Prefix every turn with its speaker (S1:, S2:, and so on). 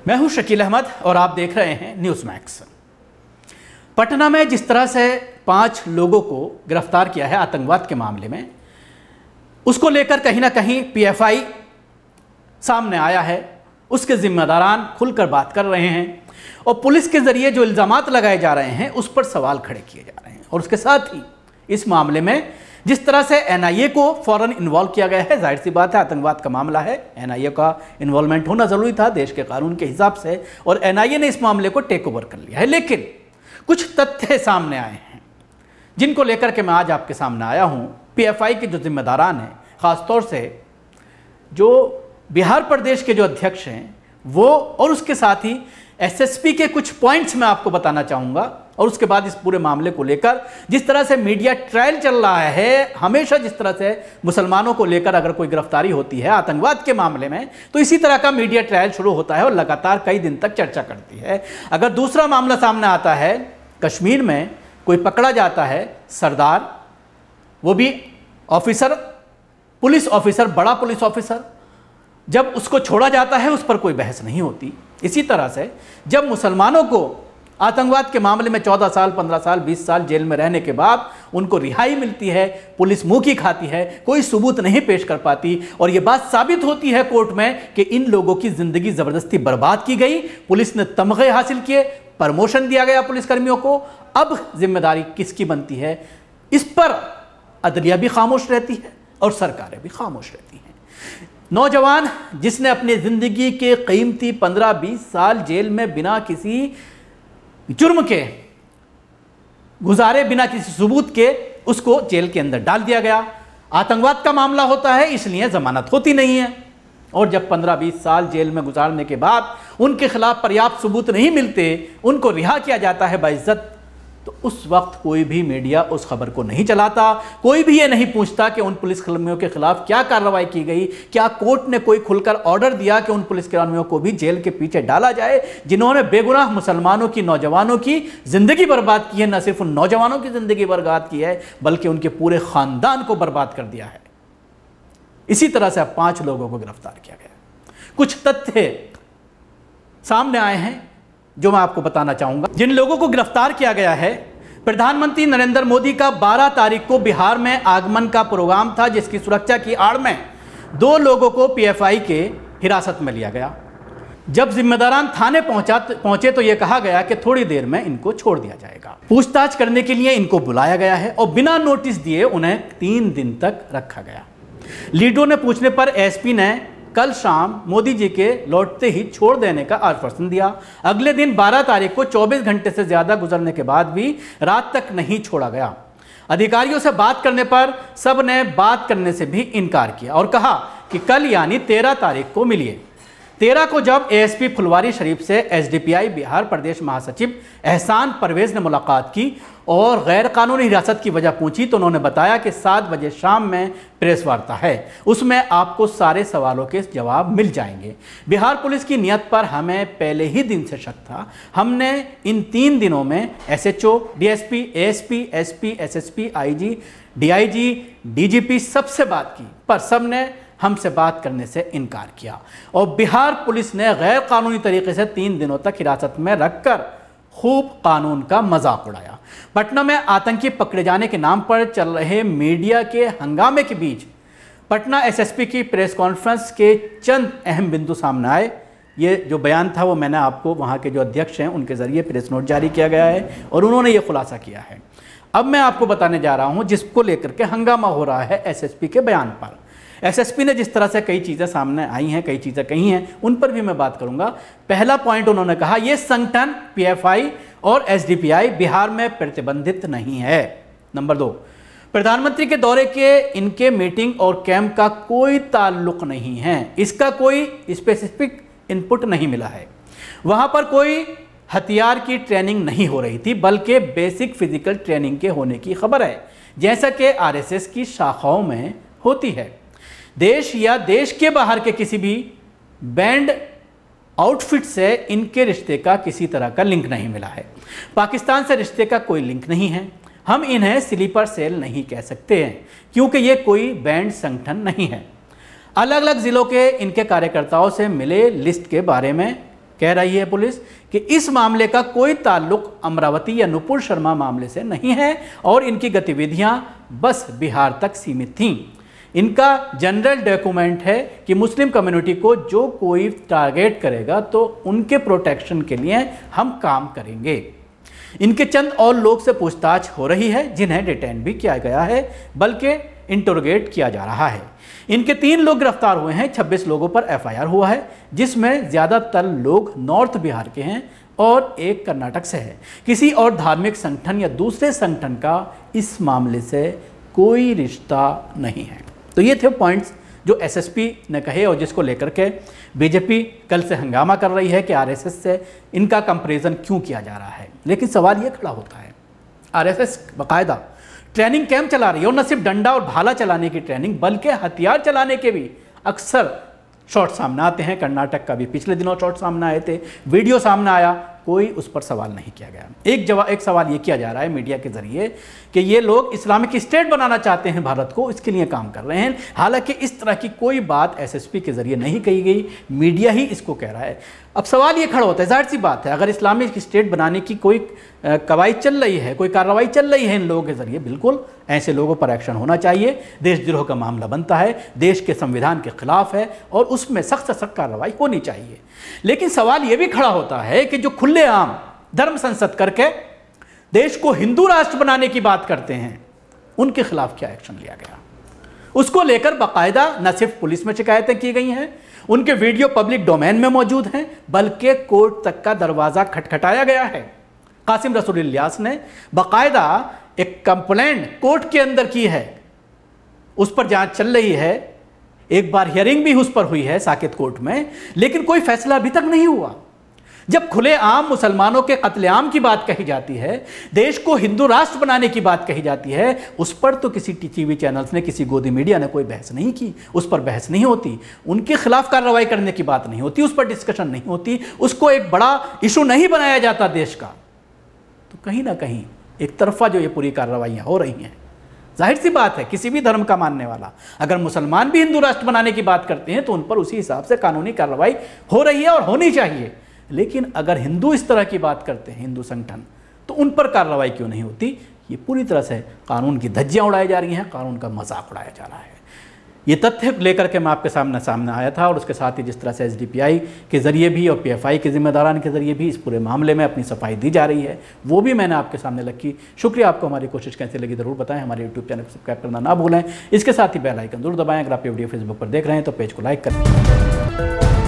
S1: मैं हूं शकील अहमद और आप देख रहे हैं न्यूज़ मैक्स। पटना में जिस तरह से 5 लोगों को गिरफ्तार किया है आतंकवाद के मामले में, उसको लेकर कहीं ना कहीं पीएफआई सामने आया है। उसके जिम्मेदारान खुलकर बात कर रहे हैं और पुलिस के जरिए जो इल्ज़ामात लगाए जा रहे हैं उस पर सवाल खड़े किए जा रहे हैं। और उसके साथ ही इस मामले में जिस तरह से एनआईए को फौरन इन्वॉल्व किया गया है, जाहिर सी बात है आतंकवाद का मामला है, एनआईए का इन्वॉल्वमेंट होना ज़रूरी था देश के कानून के हिसाब से, और एनआईए ने इस मामले को टेक ओवर कर लिया है। लेकिन कुछ तथ्य सामने आए हैं जिनको लेकर के मैं आज आपके सामने आया हूं। पीएफआई के जो जिम्मेदारान हैं, ख़ासतौर से जो बिहार प्रदेश के जो अध्यक्ष हैं वो, और उसके साथ ही एसएसपी के कुछ पॉइंट्स मैं आपको बताना चाहूँगा। और उसके बाद इस पूरे मामले को लेकर जिस तरह से मीडिया ट्रायल चल रहा है, हमेशा जिस तरह से मुसलमानों को लेकर अगर कोई गिरफ्तारी होती है आतंकवाद के मामले में, तो इसी तरह का मीडिया ट्रायल शुरू होता है और लगातार कई दिन तक चर्चा करती है। अगर दूसरा मामला सामने आता है, कश्मीर में कोई पकड़ा जाता है सरदार, वो भी ऑफिसर, पुलिस ऑफिसर, बड़ा पुलिस ऑफिसर, जब उसको छोड़ा जाता है उस पर कोई बहस नहीं होती। इसी तरह से जब मुसलमानों को आतंकवाद के मामले में 14 साल, 15 साल, 20 साल जेल में रहने के बाद उनको रिहाई मिलती है, पुलिस मुंह की खाती है, कोई सबूत नहीं पेश कर पाती, और ये बात साबित होती है कोर्ट में कि इन लोगों की जिंदगी जबरदस्ती बर्बाद की गई, पुलिस ने तमगे हासिल किए, प्रमोशन दिया गया पुलिसकर्मियों को। अब जिम्मेदारी किसकी बनती है? इस पर अदलिया भी खामोश रहती है और सरकारें भी खामोश रहती हैं। नौजवान जिसने अपनी जिंदगी के कीमती 15-20 साल जेल में बिना किसी जुर्म के गुजारे, बिना किसी सबूत के उसको जेल के अंदर डाल दिया गया। आतंकवाद का मामला होता है इसलिए जमानत होती नहीं है, और जब 15-20 साल जेल में गुजारने के बाद उनके खिलाफ पर्याप्त सबूत नहीं मिलते, उनको रिहा किया जाता है बाइज्जत, तो उस वक्त कोई भी मीडिया उस खबर को नहीं चलाता, कोई भी ये नहीं पूछता कि उन पुलिसकर्मियों के खिलाफ क्या कार्रवाई की गई, क्या कोर्ट ने कोई खुलकर ऑर्डर दिया कि उन पुलिसकर्मियों को भी जेल के पीछे डाला जाए जिन्होंने बेगुनाह मुसलमानों की, नौजवानों की जिंदगी बर्बाद की है। न सिर्फ उन नौजवानों की जिंदगी बर्बाद की है बल्कि उनके पूरे खानदान को बर्बाद कर दिया है। इसी तरह से अब 5 लोगों को गिरफ्तार किया गया। कुछ तथ्य सामने आए हैं जो मैं आपको बताना चाहूंगा। जिन लोगों को गिरफ्तार किया गया है, प्रधानमंत्री नरेंद्र मोदी का 12 तारीख को बिहार में आगमन का प्रोग्राम था, जिसकी सुरक्षा की आड़ में 2 लोगों को पीएफआई के हिरासत में लिया गया। जब जिम्मेदारान थाने पहुंचे तो यह कहा गया कि थोड़ी देर में इनको छोड़ दिया जाएगा। पूछताछ करने के लिए इनको बुलाया गया है और बिना नोटिस दिए उन्हें 3 दिन तक रखा गया। लीडरों ने पूछने पर एसपी ने कल शाम मोदी जी के लौटते ही छोड़ देने का आश्वासन दिया। अगले दिन 12 तारीख को 24 घंटे से ज्यादा गुजरने के बाद भी रात तक नहीं छोड़ा गया। अधिकारियों से बात करने पर सब ने बात करने से भी इनकार किया और कहा कि कल यानी 13 तारीख को मिलिए। 13 को जब एएसपी फुलवारी शरीफ से एसडीपीआई बिहार प्रदेश महासचिव एहसान परवेज ने मुलाकात की और गैर कानूनी हिरासत की वजह पूछी तो उन्होंने बताया कि 7 बजे शाम में प्रेस वार्ता है, उसमें आपको सारे सवालों के जवाब मिल जाएंगे। बिहार पुलिस की नियत पर हमें पहले ही दिन से शक था। हमने इन 3 दिनों में SHO, DSP, ASP, SP, SSP, IG, DIG, DGP सबसे बात की, पर सबने हमसे बात करने से इनकार किया और बिहार पुलिस ने गैर कानूनी तरीके से 3 दिनों तक हिरासत में रखकर खूब कानून का मजाक उड़ाया। पटना में आतंकी पकड़े जाने के नाम पर चल रहे मीडिया के हंगामे के बीच पटना एसएसपी की प्रेस कॉन्फ्रेंस के चंद अहम बिंदु सामने आए। ये जो बयान था वो मैंने आपको वहाँ के जो अध्यक्ष हैं उनके ज़रिए प्रेस नोट जारी किया गया है और उन्होंने ये खुलासा किया है। अब मैं आपको बताने जा रहा हूँ जिसको लेकर के हंगामा हो रहा है एसएसपी के बयान पर। एसएसपी ने जिस तरह से कई चीज़ें सामने आई हैं, कई चीज़ें कही हैं, उन पर भी मैं बात करूंगा। पहला पॉइंट उन्होंने कहा, ये संगठन पीएफआई और एसडीपीआई बिहार में प्रतिबंधित नहीं है। नंबर 2, प्रधानमंत्री के दौरे के इनके मीटिंग और कैंप का कोई ताल्लुक नहीं है, इसका कोई स्पेसिफिक इनपुट नहीं मिला है। वहाँ पर कोई हथियार की ट्रेनिंग नहीं हो रही थी बल्कि बेसिक फिजिकल ट्रेनिंग के होने की खबर है, जैसा कि आरएसएस की शाखाओं में होती है। देश या देश के बाहर के किसी भी बैंड आउटफिट से इनके रिश्ते का किसी तरह का लिंक नहीं मिला है। पाकिस्तान से रिश्ते का कोई लिंक नहीं है। हम इन्हें स्लीपर सेल नहीं कह सकते हैं क्योंकि ये कोई बैंड संगठन नहीं है। अलग अलग ज़िलों के इनके कार्यकर्ताओं से मिले लिस्ट के बारे में कह रही है पुलिस कि इस मामले का कोई ताल्लुक अमरावती या नुपुर शर्मा मामले से नहीं है और इनकी गतिविधियां बस बिहार तक सीमित थीं। इनका जनरल डॉक्यूमेंट है कि मुस्लिम कम्युनिटी को जो कोई टारगेट करेगा तो उनके प्रोटेक्शन के लिए हम काम करेंगे। इनके चंद और लोग से पूछताछ हो रही है जिन्हें डिटेन भी किया गया है, बल्कि इंटरोगेट किया जा रहा है। इनके 3 लोग गिरफ्तार हुए हैं, 26 लोगों पर एफआईआर हुआ है, जिसमें ज़्यादातर लोग नॉर्थ बिहार के हैं और एक कर्नाटक से है। किसी और धार्मिक संगठन या दूसरे संगठन का इस मामले से कोई रिश्ता नहीं है। तो ये थे पॉइंट्स जो एसएसपी ने कहे और जिसको लेकर के बीजेपी कल से हंगामा कर रही है कि आरएसएस से इनका कंपैरिजन क्यों किया जा रहा है। लेकिन सवाल ये खड़ा होता है, आरएसएस बाकायदा ट्रेनिंग कैंप चला रही है और न सिर्फ डंडा और भाला चलाने की ट्रेनिंग बल्कि हथियार चलाने के भी अक्सर शॉट सामने आते हैं। कर्नाटक का भी पिछले दिनों शॉट सामने आए थे, वीडियो सामने आया, कोई उस पर सवाल नहीं किया गया। एक सवाल ये किया जा रहा है मीडिया के जरिए कि ये लोग इस्लामिक स्टेट बनाना चाहते हैं भारत को, इसके लिए काम कर रहे हैं। हालांकि इस तरह की कोई बात एसएसपी के जरिए नहीं कही गई, मीडिया ही इसको कह रहा है। अब सवाल ये खड़ा होता है, जाहिर सी बात है, अगर इस्लामिक स्टेट बनाने की कोई कवायद चल रही है, कोई कार्रवाई चल रही है इन लोगों के जरिए, बिल्कुल ऐसे लोगों पर एक्शन होना चाहिए। देशद्रोह का मामला बनता है, देश के संविधान के खिलाफ है और उसमें सख्त से सख्त कार्रवाई होनी चाहिए। लेकिन सवाल यह भी खड़ा होता है कि जो खुलेआम धर्म संसद करके देश को हिंदू राष्ट्र बनाने की बात करते हैं, उनके खिलाफ क्या एक्शन लिया गया? उसको लेकर बाकायदा न सिर्फ पुलिस में शिकायतें की गई हैं, उनके वीडियो पब्लिक डोमेन में मौजूद हैं, बल्कि कोर्ट तक का दरवाजा खटखटाया गया है। कासिम रसूल इलियास ने बाकायदा एक कंप्लेंट कोर्ट के अंदर की है, उस पर जांच चल रही है, एक बार हियरिंग भी उस पर हुई है साकेत कोर्ट में, लेकिन कोई फैसला अभी तक नहीं हुआ। जब खुलेआम मुसलमानों के कत्लेआम की बात कही जाती है, देश को हिंदू राष्ट्र बनाने की बात कही जाती है, उस पर तो किसी टीवी चैनल्स ने, किसी गोदी मीडिया ने कोई बहस नहीं की, उस पर बहस नहीं होती, उनके खिलाफ कार्रवाई करने की बात नहीं होती, उस पर डिस्कशन नहीं होती, उसको एक बड़ा इशू नहीं बनाया जाता देश का। तो कहीं ना कहीं एक तरफा जो ये पूरी कार्रवाइयाँ हो रही हैं, जाहिर सी बात है किसी भी धर्म का मानने वाला अगर मुसलमान भी हिंदू राष्ट्र बनाने की बात करते हैं तो उन पर उसी हिसाब से कानूनी कार्रवाई हो रही है और होनी चाहिए। लेकिन अगर हिंदू इस तरह की बात करते हैं, हिंदू संगठन, तो उन पर कार्रवाई क्यों नहीं होती? ये पूरी तरह से कानून की धज्जियां उड़ाई जा रही हैं, कानून का मजाक उड़ाया जा रहा है। ये तथ्य लेकर के मैं आपके सामने आया था और उसके साथ ही जिस तरह से एसडीपीआई के जरिए भी और पीएफआई के जिम्मेदारान के जरिए भी इस पूरे मामले में अपनी सफाई दी जा रही है, वो भी मैंने आपके सामने रखी। शुक्रिया। आपको हमारी कोशिश कैसी लगी ज़रूर बताएं। हमारे यूट्यूब चैनल को सब्सक्राइब करना ना भूलें। इसके साथ ही बेल आइकन जरूर दबाएं। अगर आप ये वीडियो फेसबुक पर देख रहे हैं तो पेज को लाइक करें।